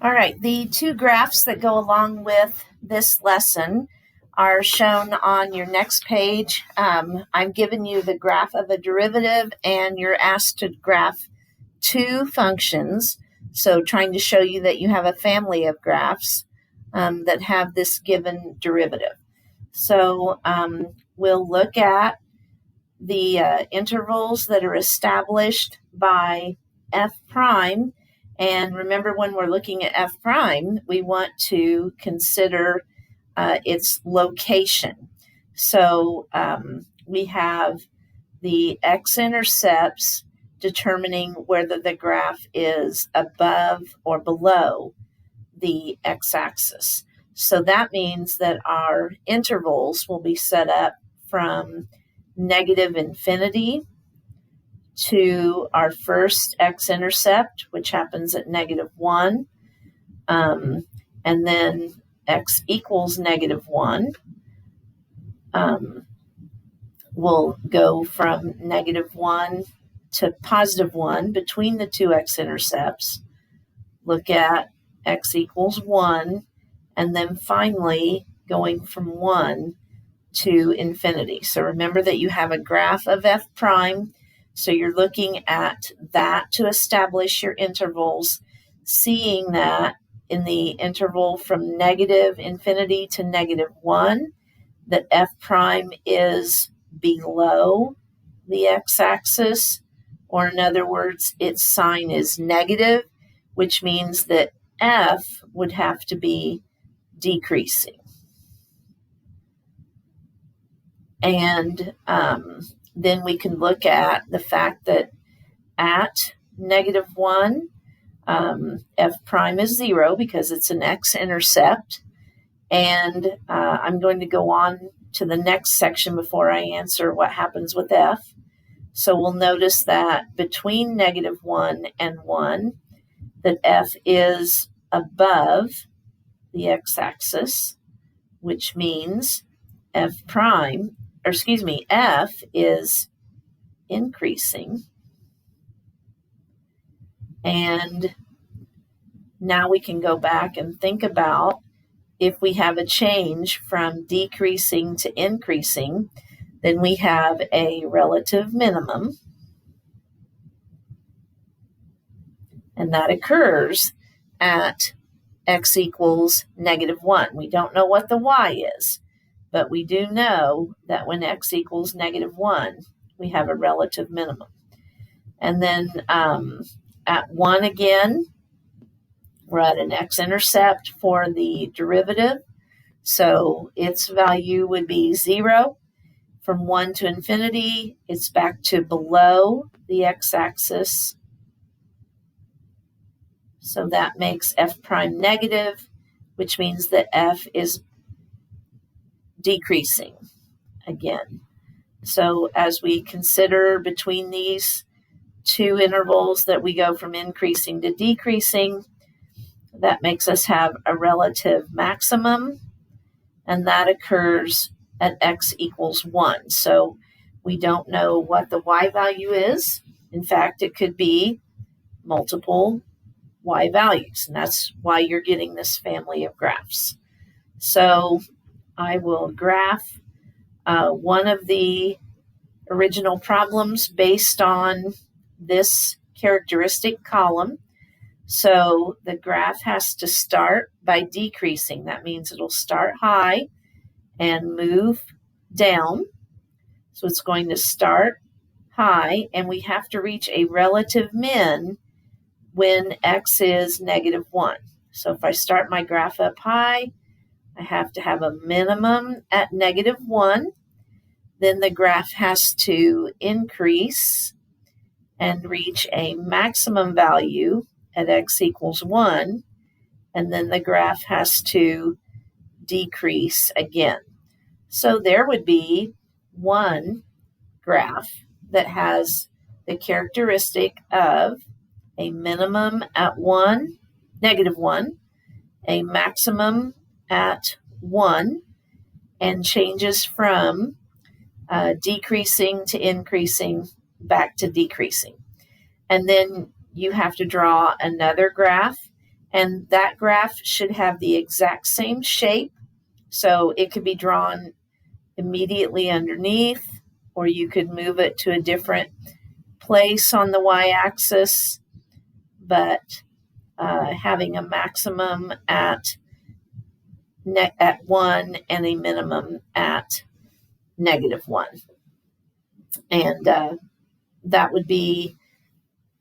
All right, the two graphs that go along with this lesson are shown on your next page. I've given you the graph of a derivative, and you're asked to graph two functions. So trying to show you that you have a family of graphs that have this given derivative. So we'll look at the intervals that are established by f prime. And remember, when we're looking at f prime, we want to consider its location. So we have the x-intercepts determining whether the graph is above or below the x-axis. So that means that our intervals will be set up from negative infinity to our first x-intercept, which happens at -1, and then x equals -1 will go from -1 to +1 between the two x-intercepts. Look at x equals 1, and then finally going from 1 to infinity. So remember that you have a graph of f prime. So you're looking at that to establish your intervals, seeing that in the interval from negative infinity to -1, that f prime is below the x-axis, or in other words, its sign is negative, which means that f would have to be decreasing. And then we can look at the fact that at -1, f prime is 0 because it's an x-intercept. And I'm going to go on to the next section before I answer what happens with f. So we'll notice that between -1 and 1, that f is above the x-axis, which means f is increasing. And now we can go back and think about if we have a change from decreasing to increasing, then we have a relative minimum. And that occurs at x equals -1. We don't know what the y is, but we do know that when x equals -1, we have a relative minimum. And then at 1 again, we're at an x-intercept for the derivative. So its value would be 0. From 1 to infinity, it's back to below the x-axis. So that makes f prime negative, which means that f is decreasing again. So as we consider between these two intervals that we go from increasing to decreasing, that makes us have a relative maximum, and that occurs at x equals 1. So we don't know what the y value is. In fact, it could be multiple y values, and that's why you're getting this family of graphs. So I will graph one of the original problems based on this characteristic column. So the graph has to start by decreasing. That means it'll start high and move down. So it's going to start high, and we have to reach a relative min when x is -1. So if I start my graph up high, I have to have a minimum at -1. Then the graph has to increase and reach a maximum value at x equals 1. And then the graph has to decrease again. So there would be one graph that has the characteristic of a minimum at -1, a maximum at 1, and changes from decreasing to increasing back to decreasing. And then you have to draw another graph And that graph should have the exact same shape. So it could be drawn immediately underneath, or you could move it to a different place on the y-axis, but having a maximum at 1 and a minimum at -1. And that would be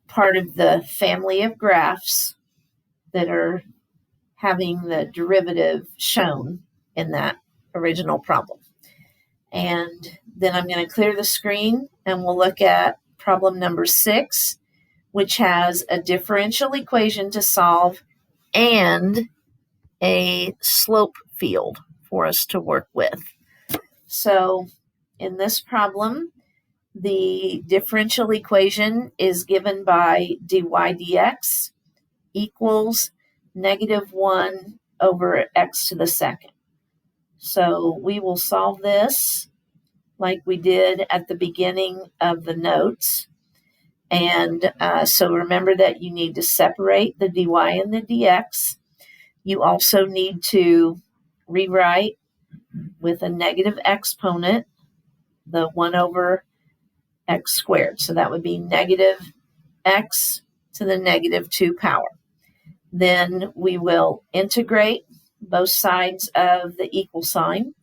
part of the family of graphs that are having the derivative shown in that original problem. And then I'm going to clear the screen and we'll look at problem number 6, which has a differential equation to solve and a slope field for us to work with. So in this problem, the differential equation is given by dy dx equals -1 over x to the second. So we will solve this like we did at the beginning of the notes. And so remember that you need to separate the dy and the dx. You also need to rewrite with a negative exponent the 1 over x squared. So that would be negative x to the -2 power. Then we will integrate both sides of the equal sign.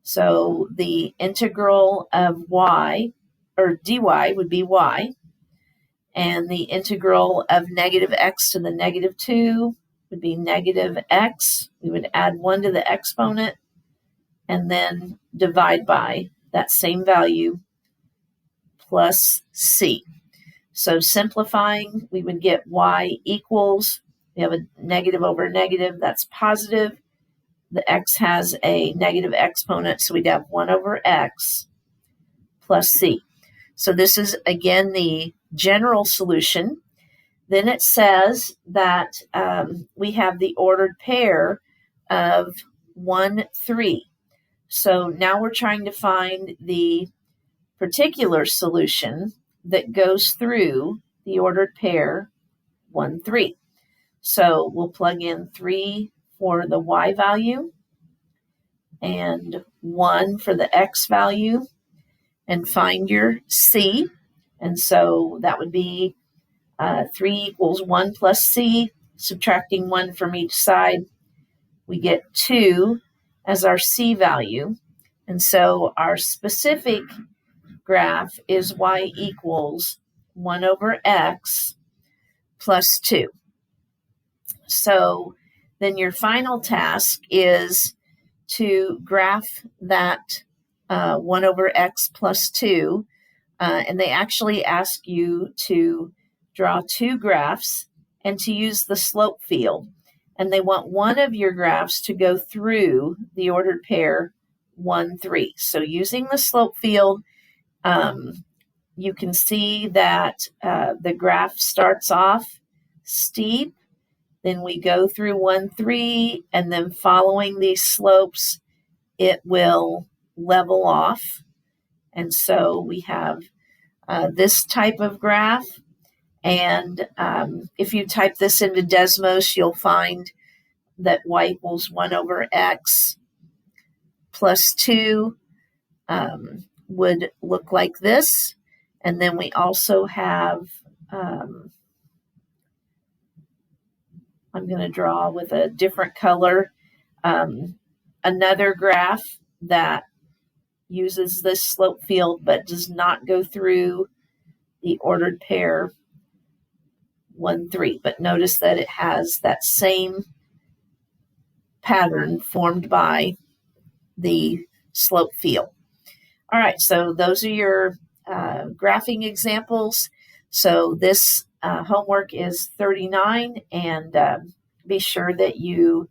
So the integral of y, or dy, would be y. And the integral of negative x to the -2 would be negative x. We would add 1 to the exponent and then divide by that same value plus c. So simplifying, we would get y equals, we have a negative over negative, that's positive. The x has a negative exponent, so we'd have 1 over x plus c. So this is, again, the general solution. Then it says that we have the ordered pair of 1, 3. So now we're trying to find the particular solution that goes through the ordered pair 1, 3. So we'll plug in 3 for the y value and 1 for the x value and find your c. And so that would be 3 equals 1 plus c, subtracting 1 from each side. We get 2 as our c value. And so our specific graph is y equals 1 over x plus 2. So then your final task is to graph that 1 over x plus 2. And they actually ask you to draw 2 graphs and to use the slope field. And they want one of your graphs to go through the ordered pair 1, 3. So using the slope field, you can see that the graph starts off steep, then we go through 1, 3, and then following these slopes, it will level off. And so we have this type of graph. And if you type this into Desmos, you'll find that y equals 1 over x plus 2 would look like this. And then we also have, I'm going to draw with a different color, another graph that uses this slope field but does not go through the ordered pair 1, 3. But notice that it has that same pattern formed by the slope field. All right, so those are your graphing examples. So this homework is 39, and be sure that you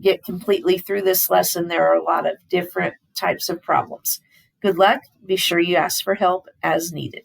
get completely through this lesson. There are a lot of different types of problems. Good luck. Be sure you ask for help as needed.